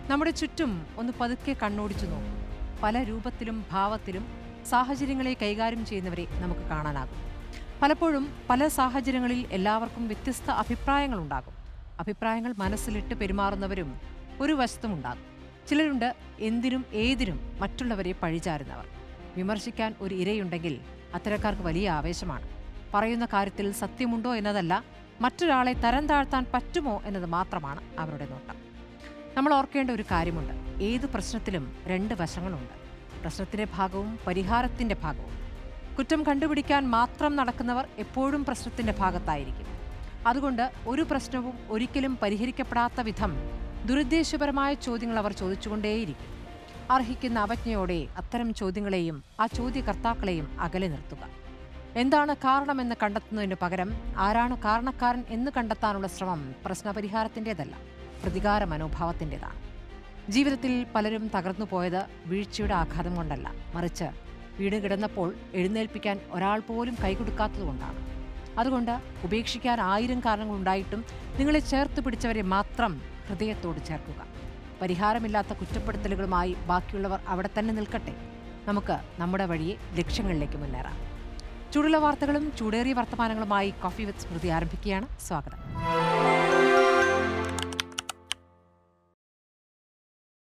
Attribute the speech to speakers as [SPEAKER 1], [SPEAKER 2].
[SPEAKER 1] നമ്മുടെ ചുറ്റും ഒന്ന് പതുക്കെ കണ്ണോടിച്ചു നോക്കും. പല രൂപത്തിലും ഭാവത്തിലും സാഹചര്യങ്ങളെ കൈകാര്യം ചെയ്യുന്നവരെ നമുക്ക് കാണാനാകും. പലപ്പോഴും പല സാഹചര്യങ്ങളിൽ എല്ലാവർക്കും വ്യത്യസ്ത അഭിപ്രായങ്ങളുണ്ടാകും. അഭിപ്രായങ്ങൾ മനസ്സിലിട്ട് പെരുമാറുന്നവരും ഒരു വശത്തുമുണ്ടാകും. ചിലരുണ്ട് എന്തിനും ഏതിനും മറ്റുള്ളവരെ പഴിചാരുന്നവർ. വിമർശിക്കാൻ ഒരു ഇരയുണ്ടെങ്കിൽ അത്തരക്കാർക്ക് വലിയ ആവേശമാണ്. പറയുന്ന കാര്യത്തിൽ സത്യമുണ്ടോ എന്നതല്ല, മറ്റൊരാളെ തരം താഴ്ത്താൻ പറ്റുമോ എന്നത് മാത്രമാണ് അവരുടെ നോട്ടം. നമ്മൾ ഓർക്കേണ്ട ഒരു കാര്യമുണ്ട്. ഏത് പ്രശ്നത്തിലും രണ്ട് വശങ്ങളുണ്ട്. പ്രശ്നത്തിന്റെ ഭാഗവും പരിഹാരത്തിന്റെ ഭാഗവും. കുറ്റം കണ്ടുപിടിക്കാൻ മാത്രം നടക്കുന്നവർ എപ്പോഴും പ്രശ്നത്തിന്റെ ഭാഗത്തായിരിക്കും. അതുകൊണ്ട് ഒരു പ്രശ്നവും ഒരിക്കലും പരിഹരിക്കപ്പെടാത്ത വിധം ദുരുദ്ദേശപരമായ ചോദ്യങ്ങൾ അവർ ചോദിച്ചുകൊണ്ടേയിരിക്കും. അർഹിക്കുന്ന അവജ്ഞയോടെ അത്തരം ചോദ്യങ്ങളെയും ആ ചോദ്യകർത്താക്കളെയും അകലെ നിർത്തുക. എന്താണ് കാരണമെന്ന് കണ്ടെത്തുന്നതിന് പകരം ആരാണ് കാരണക്കാരൻ എന്ന് കണ്ടെത്താനുള്ള ശ്രമം പ്രശ്നപരിഹാരത്തിൻ്റെതല്ല, പ്രതികാര മനോഭാവത്തിൻ്റെതാണ്. ജീവിതത്തിൽ പലരും തകർന്നു പോയത് വീഴ്ചയുടെ ആഘാതം കൊണ്ടല്ല, മറിച്ച് വീട് കിടന്നപ്പോൾ എഴുന്നേൽപ്പിക്കാൻ ഒരാൾ പോലും കൈകൊടുക്കാത്തതുകൊണ്ടാണ്. അതുകൊണ്ട് ഉപേക്ഷിക്കാൻ 1000 കാരണങ്ങളുണ്ടായിട്ടും നിങ്ങളെ ചേർത്ത് പിടിച്ചവരെ മാത്രം ഹൃദയത്തോട് ചേർക്കുക. പരിഹാരമില്ലാത്ത കുറ്റപ്പെടുത്തലുകളുമായി ബാക്കിയുള്ളവർ അവിടെ തന്നെ നിൽക്കട്ടെ. നമുക്ക് നമ്മുടെ വഴിയെ ലക്ഷ്യങ്ങളിലേക്ക് മുന്നേറാം. ചൂടുള്ള വാർത്തകളും ചൂടേറിയ വർത്തമാനങ്ങളുമായി കോഫി വിത്ത് സ്മൃതി ആരംഭിക്കുകയാണ്. സ്വാഗതം.